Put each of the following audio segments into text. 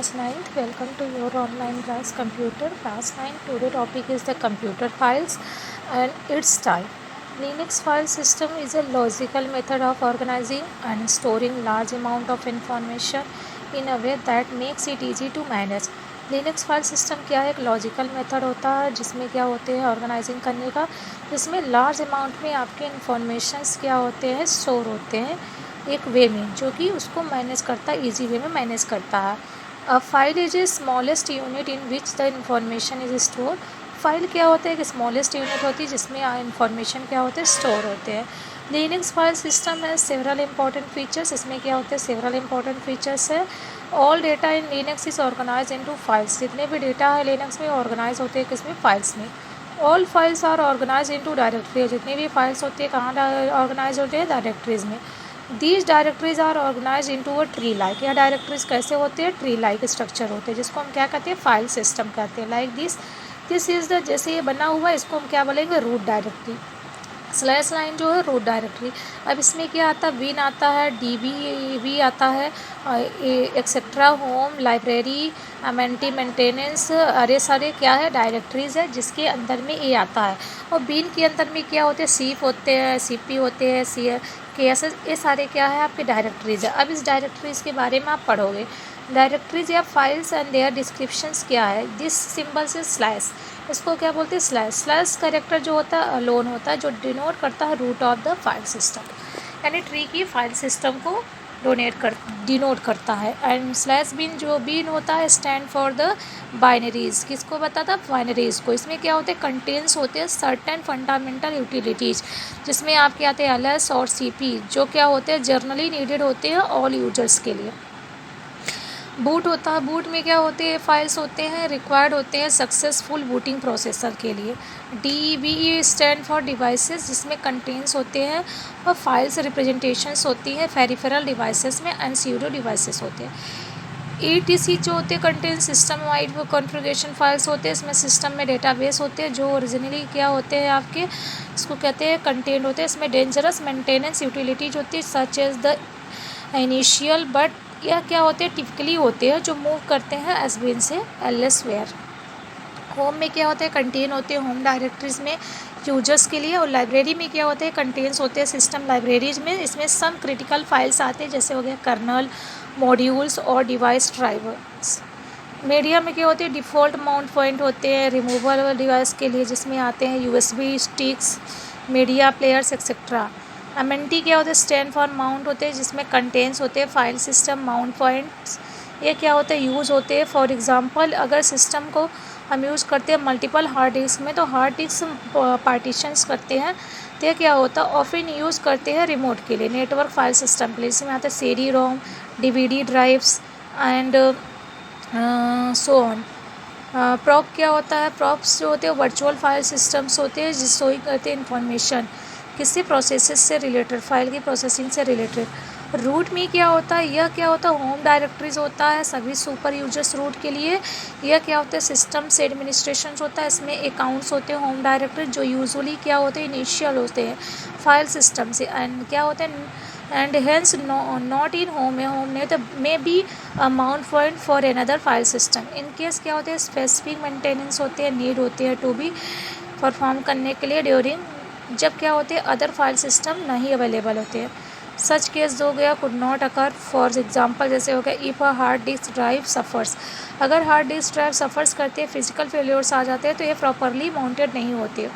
class 9th. Welcome to your online class computer. Class 9. Today topic is the computer files and its type. Linux file system is a logical method of organizing and storing large amount of information in a way that makes it easy to manage. Linux file system क्या है? एक logical method होता है जिसमें क्या होते हैं organising करने का, जिसमें लार्ज अमाउंट में आपके इन्फॉर्मेशंस क्या होते हैं स्टोर होते हैं एक वे में, जो कि उसको मैनेज करता है, ईजी वे में मैनेज करता है. A file is a smallest unit in which the information is store. File क्या होता है? कि स्मॉलेस्ट यूनिट होती है जिसमें इन्फॉर्मेशन क्या होते हैं स्टोर होते हैं. लिनक्स फाइल सिस्टम है सेवरल इंपॉर्टेंट फीचर्स. इसमें क्या होते हैं? सेवरल इंपॉर्टेंट फीचर्स है. All data in Linux is organize into files. जितने भी डेटा है लिनक्स में ऑर्गेनाइज होते हैं किसमें? फाइल्स में. All files are organize into directory. जितनी भी फाइल्स होती है कहाँ ऑर्गेनाइज होते हैं? डायरेक्टरीज में. These directories are organize into a tree like. यह डायरेक्टरीज कैसे होते हैं? ट्री लाइक स्ट्रक्चर होते हैं, जिसको हम क्या कहते हैं? फाइल सिस्टम कहते हैं. लाइक दिस इज़ द, जैसे ये बना हुआ है इसको हम क्या बोलेंगे? Root directory. स्लैश लाइन जो है रूट डायरेक्टरी. अब इसमें क्या आता है? बिन आता है, DB आता है, एक्सेट्रा, होम, लाइब्रेरी, एमेंटी, मेंटेनेंस, अरे सारे क्या है? डायरेक्टरीज है जिसके अंदर में ये आता है. और बिन के अंदर में क्या होते हैं? सीप होते हैं, CP होते हैं, KSS, ये सारे क्या है? आपके डायरेक्टरीज है. अब इस डायरेक्टरीज के बारे में आप पढ़ोगे. डायरेक्टरीज या फाइल्स एंड देयर डिस्क्रिप्शंस क्या है? दिस सिंबल से स्लैश, इसको क्या बोलते हैं? स्लैश. स्लैश कैरेक्टर जो होता है अलोन होता है, जो डिनोट करता है root of the file system, यानी ट्री की फाइल सिस्टम को डिनोट करता है. एंड स्लैश बिन, जो बिन होता है स्टैंड फॉर द बाइनरीज. किसको बताता? बाइनरीज को. इसमें क्या होते हैं? कंटेंट्स होते हैं सर्टेन फंडामेंटल यूटिलिटीज़, जिसमें आपके आते हैं LS और CP, जो क्या होते हैं? जर्नली नीडेड होते हैं ऑल यूजर्स के लिए. बूट होता है. बूट में क्या होते हैं? फाइल्स होते हैं रिक्वायर्ड होते हैं सक्सेसफुल बूटिंग प्रोसेसर के लिए. DBE स्टैंड फॉर डिवाइसेस, जिसमें कंटेंट्स होते हैं और फाइल्स रिप्रेजेंटेशंस होती हैं फेरिफेरल डिवाइसेस में एंड स्यूडो डिवाइसेस होते हैं. ETC जो होते हैं content system wide configuration files होते हैं. इसमें सिस्टम में डेटाबेस होते हैं जो ओरिजिनली क्या होते हैं आपके, इसको कहते हैं कंटेंट होते हैं. इसमें डेंजरस मेंटेनेंस यूटिलिटीज होती है such as the initial, but यह क्या होते हैं? टिपिकली होते हैं जो मूव करते हैं एसबिन से एलएस वेयर. होम में क्या होते हैं? कंटेन होते हैं होम डायरेक्टरीज में यूजर्स के लिए. और लाइब्रेरी में क्या होते हैं? कंटेंट्स होते हैं सिस्टम लाइब्रेरीज में. इसमें सम क्रिटिकल फाइल्स आते हैं जैसे हो गया कर्नल, मॉड्यूल्स और डिवाइस ड्राइवर्स. मीडिया में क्या होते हैं? डिफ़ॉल्ट माउंट पॉइंट होते हैं रिमूवेबल डिवाइस के लिए, जिसमें आते हैं USB sticks, media players etcetera. MNT क्या होते हैं? स्टैंड फॉर माउंट होते हैं, जिसमें कंटेंट्स होते हैं फाइल सिस्टम माउंट पॉइंट्स. ये क्या होते हैं? यूज़ होते हैं. फॉर एग्जांपल अगर सिस्टम को हम यूज़ करते हैं मल्टीपल हार्ड डिस्क में, तो हार्ड डिस्क पार्टीशंस करते हैं, तो ये क्या होता है? ऑफन यूज़ करते हैं रिमोट के लिए, नेटवर्क फाइल सिस्टम के लिए. इसमें आता है CD-ROM, DVD drives and so on. Prop क्या होता है? प्रॉप्स जो होते हैं वर्चुअल फाइल सिस्टम्स होते हैं जिस स्टोर करते हैं इन्फॉर्मेशन किसी प्रोसेसेस से रिलेटेड, फाइल की प्रोसेसिंग से रिलेटेड. रूट में क्या होता है? यह क्या होता है? होम डायरेक्टरीज होता है सभी सुपर यूजर्स रूट के लिए. यह क्या होता है? सिस्टम से एडमिनिस्ट्रेशन होता है. इसमें अकाउंट्स होते हैं होम डायरेक्टरी, जो यूजुअली क्या होते हैं? इनिशियल होते हैं फाइल सिस्टम से. एंड क्या होते हैं? And hence not in home है, होम नहीं तो may be mount point for another file system. In case क्या होते हैं? स्पेसिफिक मेंटेनेंस होते हैं, नीड होते हैं टू बी परफॉर्म करने के लिए ड्यूरिंग, जब क्या होते हैं? अदर फाइल सिस्टम नहीं अवेलेबल होते हैं. सच केस हो गया could not occur. For example जैसे हो गया if a hard disk drive suffers. अगर हार्ड डिस्क ड्राइव सफ़र्स करते हैं, फिजिकल फेलियर्स आ जाते हैं, तो ये प्रॉपरली माउंटेड नहीं होते.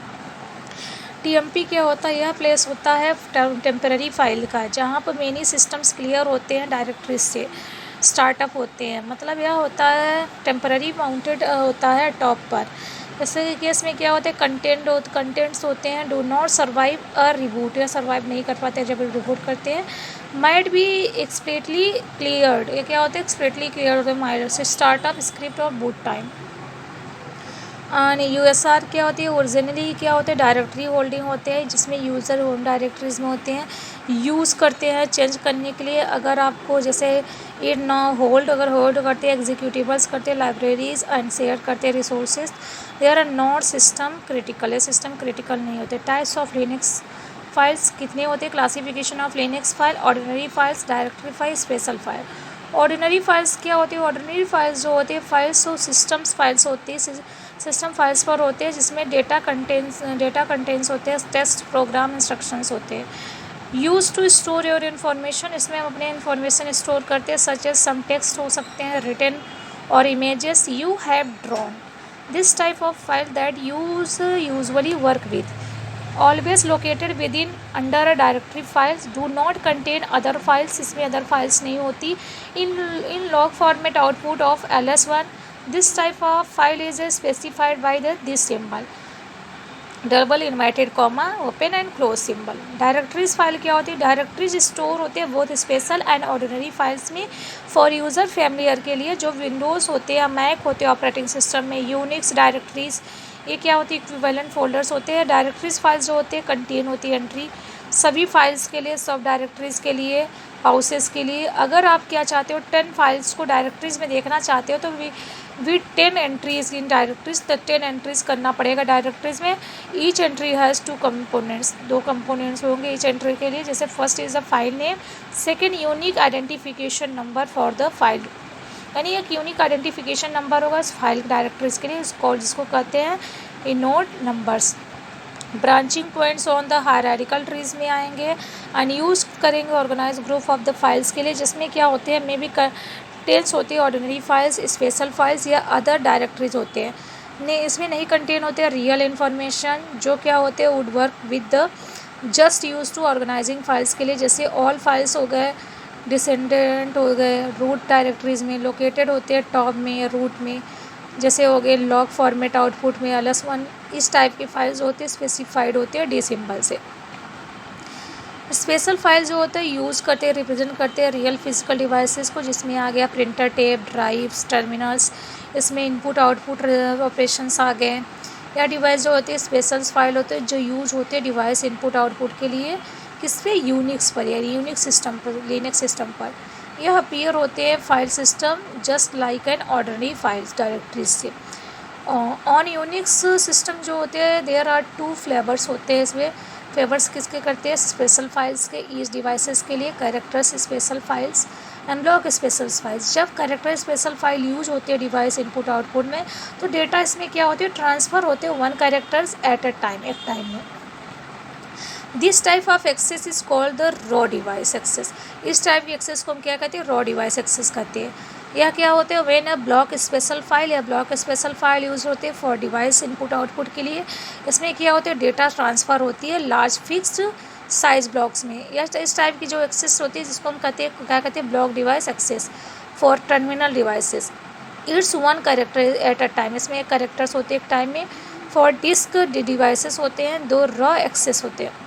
TMP क्या होता है? यह प्लेस होता है टेम्पररी फाइल का, जहाँ पर मेनी सिस्टम्स क्लियर होते हैं डायरेक्टरीज से स्टार्टअप होते हैं. मतलब यह होता है टेम्पररी माउंटेड होता है टॉप पर. जैसे केस में क्या होता है? कंटेंट्स होते हैं do not survive a reboot, या सर्वाइव नहीं कर पाते जब रिबूट करते हैं. Might be expressly cleared. ये क्या होता है? एक्सप्रेटली क्लियर होते हैं माइट से स्टार्टअप स्क्रिप्ट और बूट टाइम. और USR क्या होती है? ओरिजिनली क्या होते हैं? डायरेक्टरी होल्डिंग होते हैं, जिसमें यूज़र होम डायरेक्टरीज में होते हैं, यूज़ करते हैं चेंज करने के लिए. अगर आपको जैसे ये ना होल्ड, अगर होल्ड करते हैं एग्जीक्यूटिवल्स करते हैं लाइब्रेरीज एंड शेयर करते हैं resources, they are not system critical. ये सिस्टम क्रिटिकल नहीं होते. टाइप्स ऑफ लिनक्स फाइल्स कितने होते हैं? Classification of Linux file: ordinary files, directory file, special file. Ordinary files क्या होती है? ऑर्डिनरी फाइल्स जो होती है फाइल्स वो सिस्टम्स फाइल्स होती है, सिस्टम फाइल्स पर होते हैं जिसमें डेटा कंटेंट्स होते हैं, टेस्ट प्रोग्राम इंस्ट्रक्शंस होते हैं। Use to store your information, इसमें हम अपने इन्फॉर्मेशन स्टोर करते हैं, सच एज सम टेक्स्ट हो सकते हैं, रिटन और images you have drawn. This type of file that usually work with always located with in under a directory files, do not contain other files, इसमें other files नहीं होती। इन log format output of ls1, this type of file is specified by this symbol double inverted comma open and close symbol. Directories file क्या होती है? Directories store होते हैं both special and ordinary files में for user familiar के लिए। जो Windows होते हैं या मैक होते हैं ऑपरेटिंग सिस्टम में, यूनिक्स डायरेक्टरीज ये क्या होती है? इक्विवेलेंट फोल्डर्स होते हैं। डायरेक्टरीज फाइल्स जो होते हैं कंटेन होती है एंट्री सभी फाइल्स के लिए, सब डायरेक्टरीज के लिए, हाउसेस के लिए। अगर आप क्या चाहते हो 10 फाइल्स को डायरेक्टरीज में देखना चाहते हो तो विद 10 एंट्रीज इन डायरेक्टरीज, तो 10 एंट्रीज करना पड़ेगा डायरेक्टरीज में। Each entry has 2 components, 2 components होंगे ईच एंट्री के लिए। जैसे first is the file name, second unique identification number for the file, यानी एक यूनिक आइडेंटिफिकेशन नंबर होगा इस फाइल डायरेक्टरीज के लिए, जिसको कहते हैं inode numbers. Branching points on the hierarchical trees में आएंगे। अनयूज करेंगे organize group of the files के लिए, जिसमें क्या होते हैं मे बी कंटेंट्स होती है ऑर्डिनरी फाइल्स, स्पेशल फाइल्स या अदर डायरेक्टरीज होते हैं। इसमें नहीं कंटेन होते हैं रियल इन्फॉर्मेशन, जो क्या होते हैं would work with the just use to organizing files के लिए। जैसे ऑल फाइल्स हो गए, डिसेंडेंट हो गए, रूट डायरेक्टरीज में लोकेटेड होते हैं टॉप में या रूट में, जैसे हो गए लॉग फॉर्मेट आउटपुट में ls1। इस टाइप की फाइल्स होते हैं स्पेसिफाइड होते हैं डी सिंबल से। स्पेशल फाइल जो होते हैं यूज़ करते हैं, रिप्रेजेंट करते हैं रियल फिजिकल डिवाइसेस को, जिसमें आ गया प्रिंटर, टेप, ड्राइव्स, टर्मिनल्स, इसमें इनपुट आउटपुट ऑपरेशंस आ गए। या डिवाइस जो होते हैं स्पेशल फाइल होते हैं जो यूज होते हैं डिवाइस इनपुट आउटपुट के लिए, किस पे? यूनिक्स पर या यूनिक्स सिस्टम पर, लिनक्स सिस्टम पर। यह अपीयर होते हैं file system just like an ordinary files directories से। ऑन यूनिक्स सिस्टम जो होते हैं देयर आर 2 फ्लेवर्स होते हैं। इसमें फ्लेवर्स किसके करते हैं? स्पेशल फाइल्स के ईच डिवाइसेस के लिए, characters special files and block special files. जब कैरेक्टर स्पेशल फाइल यूज होती है डिवाइस इनपुट आउटपुट में, तो डेटा इसमें क्या होती है? ट्रांसफ़र होते हैं 1 कैरेक्टर्स एट अ टाइम, एक टाइम में। This type of access is called the raw device access. इस टाइप की एक्सेस को हम क्या कहते हैं? रॉ डिवाइस एक्सेस कहते हैं। यह क्या होते हैं? When a block special file या ब्लॉक स्पेशल फाइल यूज़ होते हैं फॉर डिवाइस इनपुट आउटपुट के लिए। इसमें क्या होते हैं? डेटा ट्रांसफ़र होती है लार्ज फिक्स्ड साइज ब्लॉक्स में। या इस टाइप की जो एक्सेस होती है जिसको हम कहते हैं, क्या कहते हैं? Block device access for terminal devices. It's 1 character at a time, इसमें एक कैरेक्टर्स होते हैं एक टाइम में। फॉर डिस्क डिवाइसेस होते हैं 2 रॉ एक्सेस होते हैं।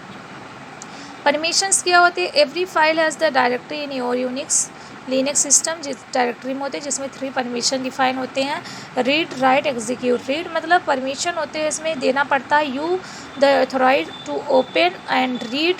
परमिशंस क्या होते हैं? Every file has the directory in your Unix Linux system, जिस डायरेक्टरी में होते हैं जिसमें 3 परमिशन डिफाइन होते हैं। Read, write, execute. रीड मतलब परमिशन होते हैं, इसमें देना पड़ता है you the authorize to open and read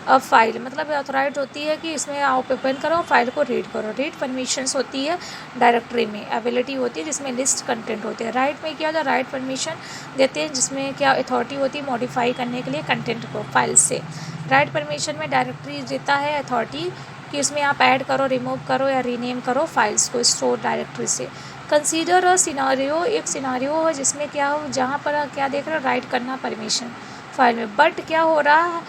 a file, मतलब अथोराइज होती है कि इसमें आप ओपन करो फाइल को रीड करो। रीड परमिशंस होती है डायरेक्टरी में। एबिलिटी होती है जिसमें लिस्ट कंटेंट होते हैं। राइट में क्या होता है? राइट परमिशन देते हैं जिसमें क्या अथॉरिटी होती है मॉडिफाई करने के लिए कंटेंट को फाइल से। राइट परमिशन में डायरेक्टरी देता है अथॉरिटी कि इसमें आप ऐड करो, रिमूव करो या रीनेम करो फाइल्स को स्टोर डायरेक्टरी से। कंसीडर अ सिनारियो, एक सिनारियो है जिसमें क्या हो, जहाँ पर क्या देख रहे हो? राइट करना परमिशन फाइल में, बट क्या हो रहा है?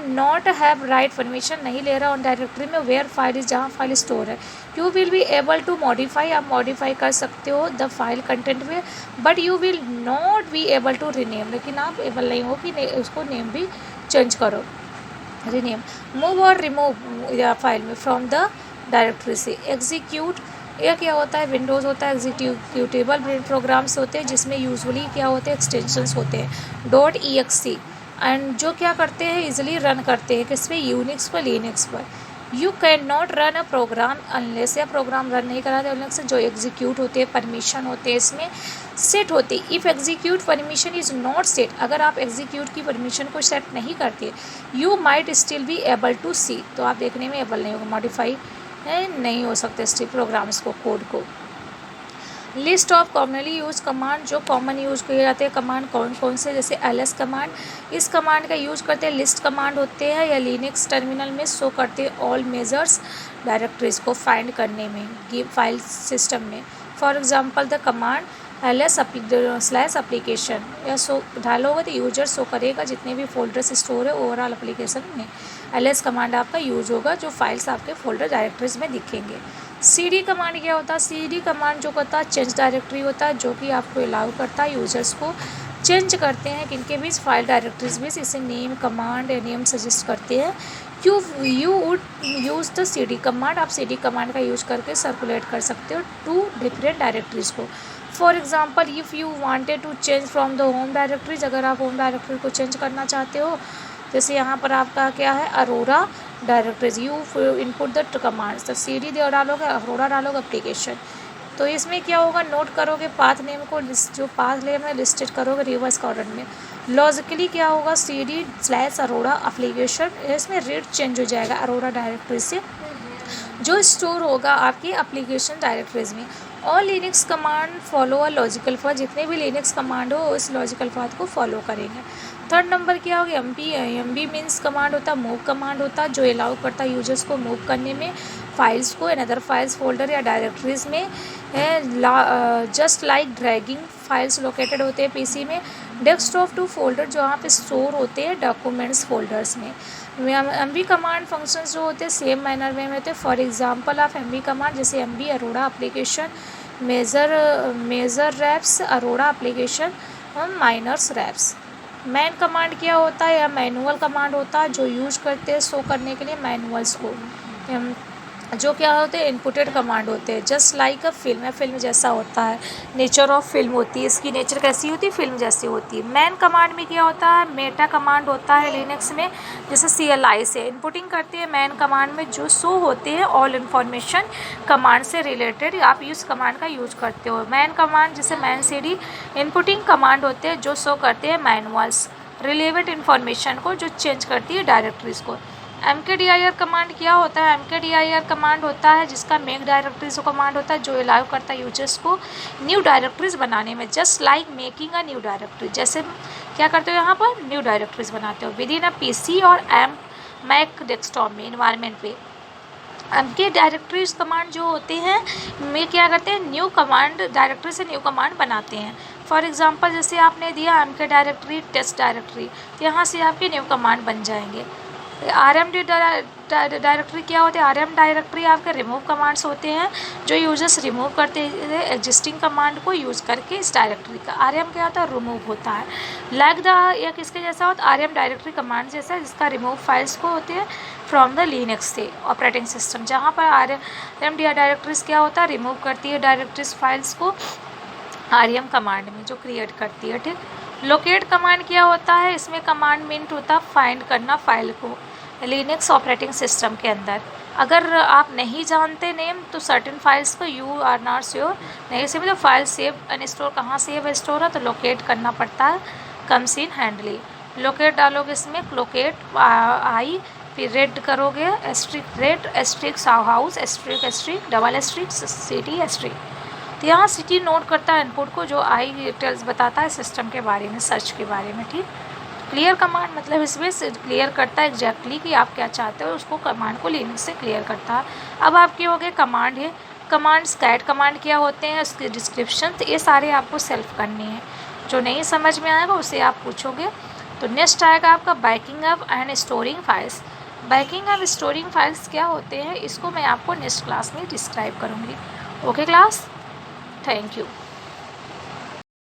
नॉट हैव राइट परमिशन, नहीं ले रहा ऑन डायरेक्टरी में वेयर फाइल इज, जहाँ फाइल स्टोर है। You will be able to modify, आप मॉडिफाई कर सकते हो द फाइल कंटेंट में, but you will not be able to rename, लेकिन आप एबल नहीं हो कि उसको नेम भी चेंज करो, रीनेम। मूव और रिमूव या फाइल में फ्रॉम द डायरेक्टरी से। एग्जीक्यूट, यह क्या होता है? विंडोज़ होता है एग्जीक्यूटेबल प्रोग्राम्स होते हैं जिसमें यूजुअली क्या होते हैं? एक्सटेंशंस होते हैं .exe, एंड जो क्या करते हैं? इजीली रन करते हैं किस पे? यूनिक्स पर, लिनक्स पर। You can not run a program unless, या प्रोग्राम रन नहीं कराते लिनक्स से जो एग्जीक्यूट होते हैं, परमिशन होते हैं इसमें सेट होते। If execute permission is not set, अगर आप एग्जीक्यूट की परमिशन को सेट नहीं करते, you might still be able to see, तो आप देखने में एबल नहीं होगा, मॉडिफाई नहीं हो सकते स्टिल प्रोग्राम्स को, कोड को। List of commonly use command, जो कॉमन यूज किए जाते हैं कमांड कौन कौन से, जैसे ls कमांड। इस कमांड का यूज करते हैं लिस्ट कमांड होते हैं या लिनक्स टर्मिनल में शो करते हैं ऑल मेजर्स डायरेक्टरीज को फाइंड करने में गिव फाइल सिस्टम में। For example the command ls/application या शो डालोगे तो यूजर शो करेगा जितने भी फोल्डर्स स्टोर है ओवरऑल एप्लीकेशन में। ls कमांड आपका यूज होगा जो फाइल्स आपके फोल्डर डायरेक्टरीज में दिखेंगे। cd कमांड क्या होता है? cd कमांड जो करता है चेंज डायरेक्टरी होता है, जो कि आपको अलाउ करता है यूजर्स को चेंज करते हैं किनके बीच, फाइल डायरेक्टरीज बीच। इसे नेम कमांड या नेम सजेस्ट करते हैं। You would use the cd command, आप cd कमांड का यूज़ करके सर्कुलेट कर सकते हो टू डिफरेंट डायरेक्टरीज को। For example if you wanted to change from the home directories, अगर आप होम डायरेक्टरी को चेंज करना चाहते हो, जैसे यहाँ पर आपका क्या है Arora directories, you input the commands, तो cd दे डालोगे अरोरा डालोगे एप्लीकेशन। तो इसमें क्या होगा, नोट करोगे पाथ नेम को, जो पाथ नेम है लिस्टेड करोगे रिवर्स ऑर्डर में। लॉजिकली क्या होगा, cd/अरोरा एप्लीकेशन, इसमें रेट चेंज हो जाएगा अरोरा डायरेक्टरी से जो स्टोर होगा आपकी एप्लीकेशन डायरेक्टरीज में। और Linux command follow a logical path, जितने भी लिनक्स कमांड हो उस लॉजिकल पाथ को फॉलो करेंगे। थर्ड नंबर क्या होगा, एमबी मीन्स कमांड होता है, मूव कमांड होता है, जो अलाउ करता है यूजर्स को मूव करने में फाइल्स को अनदर फाइल्स फोल्डर या डायरेक्टरीज में। Just like dragging, files located होते हैं पीसी में डेस्कटॉप टू फोल्डर, जो वहाँ पे स्टोर होते हैं डॉक्यूमेंट्स फोल्डर्स में। एमबी कमांड फंक्शंस जो होते हैं सेम मैनर में होते हैं। For example of MB command, जैसे MB Aurora application, major wraps Aurora application और माइनर्स रैप्स। मैन कमांड क्या होता है, या मैनुअल कमांड होता है जो यूज करते हैं शो करने के लिए मैनुअल्स को, जो क्या होते हैं इनपुटेड कमांड होते हैं। जस्ट लाइक अ फिल्म, या फिल्म जैसा होता है, नेचर ऑफ फिल्म होती है, इसकी नेचर कैसी होती है, फिल्म जैसी होती है। मैन कमांड में क्या होता है, मेटा कमांड होता है लिनक्स में, जैसे CLI से इनपुटिंग करते हैं मैन कमांड में जो शो होते हैं ऑल इन्फॉर्मेशन कमांड से रिलेटेड, आप इस कमांड का यूज करते हो। मैन कमांड जैसे मैन cd इनपुटिंग कमांड होते हैं जो शो करते हैं मैनुअल्स रिलेवेंट इन्फॉर्मेशन को, जो चेंज करती है डायरेक्टरीज को। mkdir कमांड क्या होता है, mkdir कमांड होता है जिसका मेक डायरेक्टरीज कमांड होता है, जो अलाउ करता है यूजर्स को न्यू डायरेक्टरीज बनाने में। Just like making a new directory, जैसे क्या करते हो यहाँ पर न्यू डायरेक्टरीज बनाते हो विद इन अ पीसी और मैक डेस्कटॉप में इन्वायरमेंट पे। के डायरेक्टरीज कमांड जो होते हैं में क्या करते हैं, न्यू कमांड डायरेक्टरी से न्यू कमांड बनाते हैं। फॉर एग्जांपल जैसे आपने दिया mk डायरेक्टरी टेस्ट डायरेक्टरी, तो यहाँ से आपके न्यू कमांड बन जाएंगे। rm डायरेक्टरी क्या होते हैं, rm डायरेक्टरी आपके रिमूव कमांड्स होते हैं जो यूजर्स रिमूव करते हैं एग्जिस्टिंग कमांड को यूज़ करके इस डायरेक्टरी का। rm क्या होता है, रिमूव होता है। लाइक द या किसके जैसा होता है, rm डायरेक्टरी कमांड जैसा, जिसका रिमूव फाइल्स को होते हैं फ्रॉम द लिनक्स से ऑपरेटिंग सिस्टम, जहाँ पर rm डायरेक्टरीज क्या होता है, रिमूव करती है डायरेक्टरीज फाइल्स को rm कमांड में जो क्रिएट करती है। ठीक। लोकेट कमांड क्या होता है, इसमें कमांड मीन्ट होता है फाइंड करना फाइल को लिनक्स ऑपरेटिंग सिस्टम के अंदर। अगर आप नहीं जानते नेम तो सर्टेन फाइल्स को यू आर नॉट श्योर नहीं से, मतलब फाइल सेव एंड स्टोर कहाँ सेव स्टोर है, तो लोकेट करना पड़ता है कम्स इन हैंडली। लोकेट डालोगे इसमें लोकेट आई, फिर रेड करोगे asterisk red asterisk house asterisk double asterisk city asterisk. तो यहाँ सिटी नोट करता है इनपुट को, जो आई डिटेल्स बताता है सिस्टम के बारे में, सर्च के बारे में। ठीक। क्लियर कमांड मतलब इसमें क्लियर करता है एग्जैक्टली कि आप क्या चाहते हो, उसको कमांड को लिनक्स से क्लियर करता है। अब आपके हो गए कमांड है, कमांड्स कैट कमांड क्या होते हैं, उसके डिस्क्रिप्शन, तो ये सारे आपको सेल्फ करने हैं। जो नहीं समझ में आएगा उसे आप पूछोगे। तो नेक्स्ट आएगा आपका banking up and storing files. Banking up storing files क्या होते हैं, इसको मैं आपको नेक्स्ट क्लास में डिस्क्राइब करूँगी। Okay class, thank you.